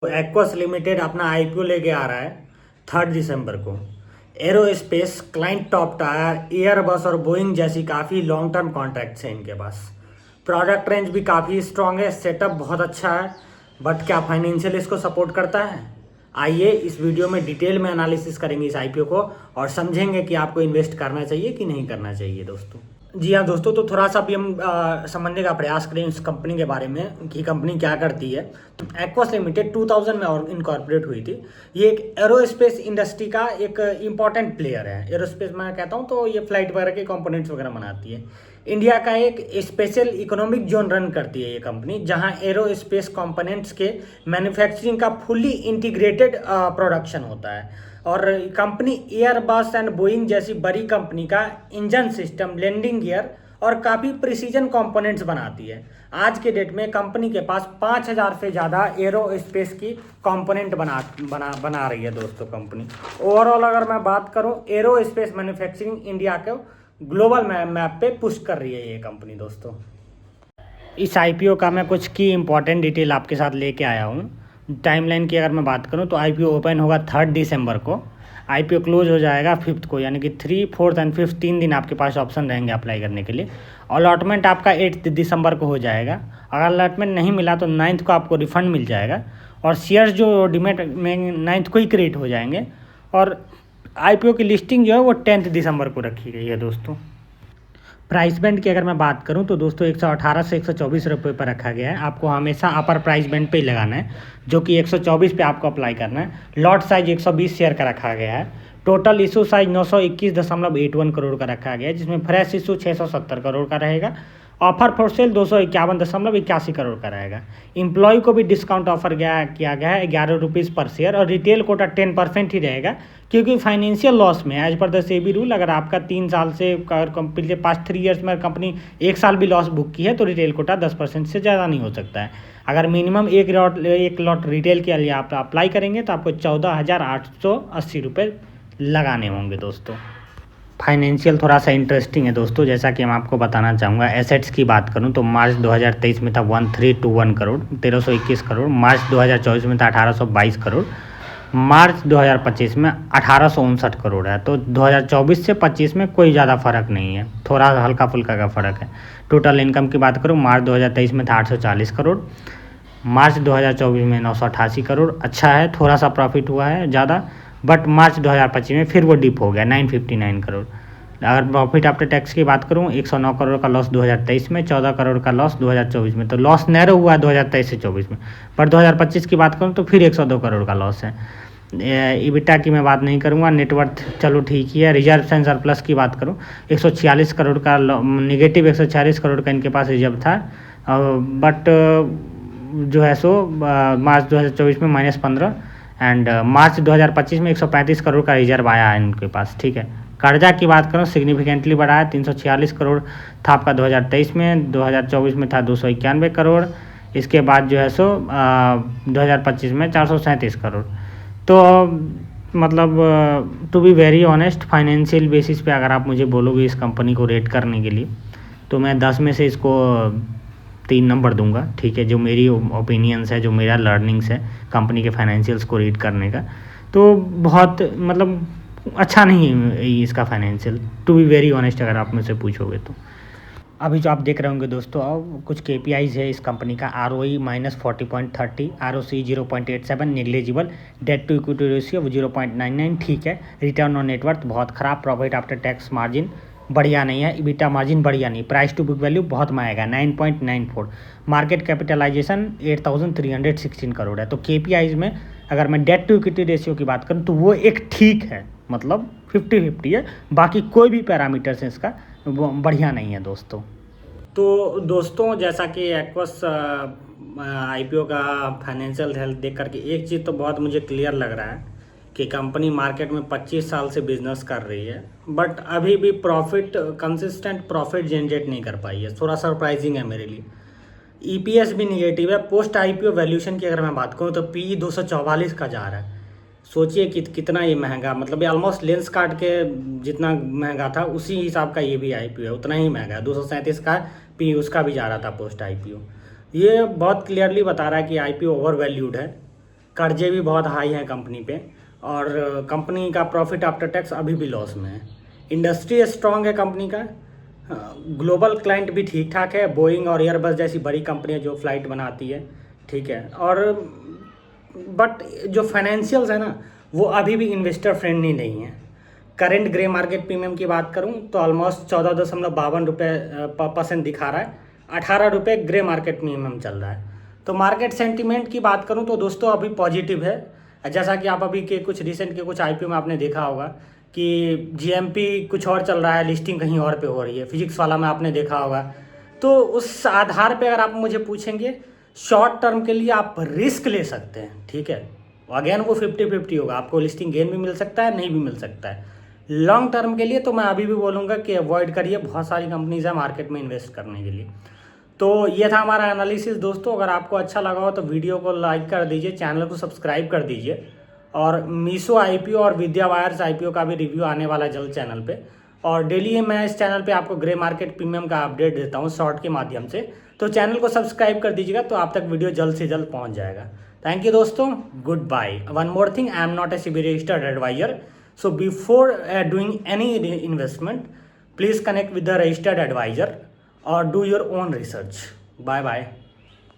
Aqueous limited अपना IPO लेके आ रहा है 3 दिसंबर को। Aerospace, client top tier, Airbus और बोइंग जैसी काफ़ी लॉन्ग टर्म कॉन्ट्रैक्ट्स हैं इनके पास। प्रोडक्ट रेंज भी काफ़ी स्ट्रॉन्ग है, सेटअप बहुत अच्छा है। बट क्या फाइनेंशियल इसको सपोर्ट करता है? आइए इस वीडियो में डिटेल में एनालिसिस करेंगे इस आईपीओ को और समझेंगे कि आपको इन्वेस्ट करना चाहिए कि नहीं करना चाहिए दोस्तों। जी हाँ दोस्तों, तो थोड़ा सा भी हम समझने का प्रयास करें इस कंपनी के बारे में कि कंपनी क्या करती है। एक्वस लिमिटेड 2000 में और इनकॉर्पोरेट हुई थी। ये एक एरोस्पेस इंडस्ट्री का एक इम्पॉर्टेंट प्लेयर है। एरोस्पेस मैं कहता हूँ तो ये फ्लाइट वगैरह के कंपोनेंट्स वगैरह बनाती है। इंडिया का एक स्पेशल इकोनॉमिक जोन रन करती है ये कंपनी, जहाँ एरोस्पेस कंपोनेंट्स के मैन्युफैक्चरिंग का फुल्ली इंटीग्रेटेड प्रोडक्शन होता है। और कंपनी एयरबस एंड बोइंग जैसी बड़ी कंपनी का इंजन सिस्टम, लैंडिंग गियर और काफ़ी प्रिसीजन कंपोनेंट्स बनाती है। आज के डेट में कंपनी के पास 5000 से ज़्यादा एरोस्पेस की कंपोनेंट बना रही है दोस्तों कंपनी। ओवरऑल अगर मैं बात करूं, एरोस्पेस मैन्युफैक्चरिंग इंडिया को ग्लोबल मैप पे पुश कर रही है ये कंपनी दोस्तों। इस आईपीओ का मैं कुछ की इंपॉर्टेंट डिटेल आपके साथ लेके आया हूँ। टाइमलाइन की अगर मैं बात करूँ तो आईपीओ ओपन होगा 3 दिसंबर को। आईपीओ क्लोज हो जाएगा 5 को, यानी कि 3, 4 एंड 5 3 दिन आपके पास ऑप्शन रहेंगे अप्लाई करने के लिए। अलॉटमेंट आपका 8 दिसंबर को हो जाएगा। अगर अलॉटमेंट नहीं मिला तो 9 को आपको रिफंड मिल जाएगा और शेयर्स जो डिमेट में 9 को ही क्रिएट हो जाएंगे। और आईपीओ की लिस्टिंग जो है वो 10 दिसंबर को रखी गई है दोस्तों। प्राइस बैंड की अगर मैं बात करूं तो दोस्तों 118 से 124 रुपये पर रखा गया है। आपको हमेशा अपर प्राइस बैंड पे ही लगाना है, जो कि 124 पे आपको अप्लाई करना है। लॉट साइज 120 शेयर का रखा गया है। टोटल इशू साइज 921.81 करोड़ का रखा गया है, जिसमें फ्रेश इशू 670 करोड़ का रहेगा। ऑफर फॉर सेल 251.81 करोड़ का रहेगा। एम्प्लॉय को भी डिस्काउंट ऑफर किया गया है 11 रुपीज़ पर शेयर और रिटेल कोटा 10% ही रहेगा, क्योंकि फाइनेंशियल लॉस में as per the SEBI rule अगर आपका 3 साल से पिछले पास्ट 3 ईयर्स में कंपनी 1 साल भी लॉस बुक की है तो रिटेल कोटा 10% से ज़्यादा नहीं हो सकता है। अगर मिनिमम एक लॉट रिटेल के लिए आप अप्लाई करेंगे तो आपको 14,880 रुपये लगाने होंगे दोस्तों। फाइनेंशियल थोड़ा सा इंटरेस्टिंग है दोस्तों, जैसा कि मैं आपको बताना चाहूँगा। एसेट्स की बात करूँ तो मार्च 2023 में था 1321 करोड़ 1321 करोड़। मार्च 2024 में था 1822 करोड़। मार्च 2025 में 1859 करोड़ है। तो 2024 से 25 में कोई ज़्यादा फर्क नहीं है, थोड़ा हल्का फुल्का का फ़र्क है। टोटल इनकम की बात करूँ, मार्च 2023 में था 840 करोड़। मार्च 2024 में 988 करोड़। अच्छा है, थोड़ा सा प्रॉफिट हुआ है ज़्यादा। बट मार्च 2025 में फिर वो डिप हो गया 959 करोड़। अगर प्रॉफिट आफ्टर टैक्स की बात करूँ, 109 करोड़ का लॉस 2023 में, 14 करोड़ का लॉस 2024 में। तो लॉस नैरो हुआ है 2023 से 24 में। पर 2025 की बात करूँ तो फिर 102 करोड़ का लॉस है। इबिटा की मैं बात नहीं करूँगा, नेटवर्थ चलो ठीक ही है। रिजर्व एंड सरप्लस की बात करूँ, 146 करोड़ का निगेटिव 146 करोड़ का इनके पास रिजर्व था। बट जो है सो मार्च 2024 में -15 एंड मार्च 2025 में 135 करोड़ का रिजर्व आया है इनके पास। ठीक है। कर्जा की बात करूँ, सिग्निफिकेंटली बढ़ा है। 346 करोड़ था आपका 2023 में, 2024 में था 291 करोड़। इसके बाद जो है सो 2025 में 437 करोड़। तो मतलब to be very honest, financial basis पे अगर आप मुझे बोलोगे इस कंपनी को रेट करने के लिए, तो मैं 10 में से इसको 3 नंबर दूंगा। ठीक है, जो मेरी ओपिनियंस है, जो मेरा लर्निंग्स है कंपनी के फाइनेंशियल्स को रीड करने का, तो बहुत मतलब अच्छा नहीं है इसका financial, to be very honest अगर आप मुझसे पूछोगे तो। अभी जो आप देख रहे होंगे दोस्तों, अब कुछ KPIs है इस कंपनी का। ROE -40.30, ROC 0.87, negligible. Debt to equity ratio 0.99, ठीक है। रिटर्न ऑन नेटवर्थ बहुत ख़राब। प्रॉफिट आफ्टर टैक्स मार्जिन बढ़िया नहीं है। इबिटा मार्जिन बढ़िया नहीं। प्राइस टू बुक वैल्यू बहुत महंगा 9.94। मार्केट कैपिटलाइजेशन 8316 करोड़ है। तो KPIs में अगर मैं डेट टू इक्विटी रेशियो की बात करूँ तो वो एक ठीक है, मतलब 50-50 है। बाकी कोई भी पैरामीटर्स है इसका वो बढ़िया नहीं है दोस्तों। तो दोस्तों, जैसा कि एक्वस आईपीओ का फाइनेंशियल हेल्थ देख करके एक चीज़ तो बहुत मुझे क्लियर लग रहा है कि कंपनी मार्केट में 25 साल से बिजनेस कर रही है, बट अभी भी कंसिस्टेंट प्रॉफिट जनरेट नहीं कर पाई है। थोड़ा सरप्राइजिंग है मेरे लिए। EPS भी निगेटिव है। पोस्ट आईपीओ वैल्यूशन की अगर मैं बात करूँ तो PE 244 का जा रहा है। सोचिए कि कितना ये महंगा, मतलब ये ऑलमोस्ट लेंस कार्ड के जितना महंगा था उसी हिसाब का ये भी आईपीओ है, उतना ही महंगा है। 237 का PE उसका भी जा रहा था पोस्ट आईपीओ। ये बहुत क्लियरली बता रहा है कि आईपीओ ओवर वैल्यूड है। कर्जे भी बहुत हाई हैं कंपनी पे, और कंपनी का प्रॉफिट आफ्टर टैक्स अभी भी लॉस में है। इंडस्ट्री स्ट्रांग है कंपनी का, ग्लोबल क्लाइंट भी ठीक ठाक है, बोइंग और एयरबस जैसी बड़ी कंपनियां जो फ्लाइट बनाती है, ठीक है। और बट जो फाइनेंशियल्स है ना, वो अभी भी इन्वेस्टर फ्रेंडली नहीं है। करेंट ग्रे मार्केट प्रीमियम की बात करूं तो ऑलमोस्ट 14.52 रुपये % दिखा रहा है, 18 रुपये ग्रे मार्केट प्रीमियम चल रहा है। तो मार्केट सेंटीमेंट की बात करूं तो दोस्तों अभी पॉजिटिव है। जैसा कि आप अभी के कुछ रिसेंट के कुछ आईपीओ में आपने देखा होगा कि जीएमपी कुछ और चल रहा है, लिस्टिंग कहीं और पे हो रही है, फिजिक्स वाला में आपने देखा होगा। तो उस आधार पे अगर आप मुझे पूछेंगे, शॉर्ट टर्म के लिए आप रिस्क ले सकते हैं, ठीक है। अगेन वो 50-50 होगा, आपको लिस्टिंग गेन भी मिल सकता है, नहीं भी मिल सकता है। लॉन्ग टर्म के लिए तो मैं अभी भी बोलूँगा कि अवॉइड करिए, बहुत सारी कंपनीज है मार्केट में इन्वेस्ट करने के लिए। तो ये था हमारा एनालिसिस दोस्तों। अगर आपको अच्छा लगा हो तो वीडियो को लाइक कर दीजिए, चैनल को सब्सक्राइब कर दीजिए, और मीशो आईपीओ और विद्या वायर्स आईपीओ का भी रिव्यू आने वाला है जल्द चैनल पे। और डेली मैं इस चैनल पे आपको ग्रे मार्केट प्रीमियम का अपडेट देता हूँ शॉर्ट के माध्यम से, तो चैनल को सब्सक्राइब कर दीजिएगा, तो आप तक वीडियो जल्द से जल्द पहुँच जाएगा। थैंक यू दोस्तों, goodbye. One more thing, I am not a SEBI registered advisor, so before doing any investment, please connect with the registered advisor or do your own research. Bye bye.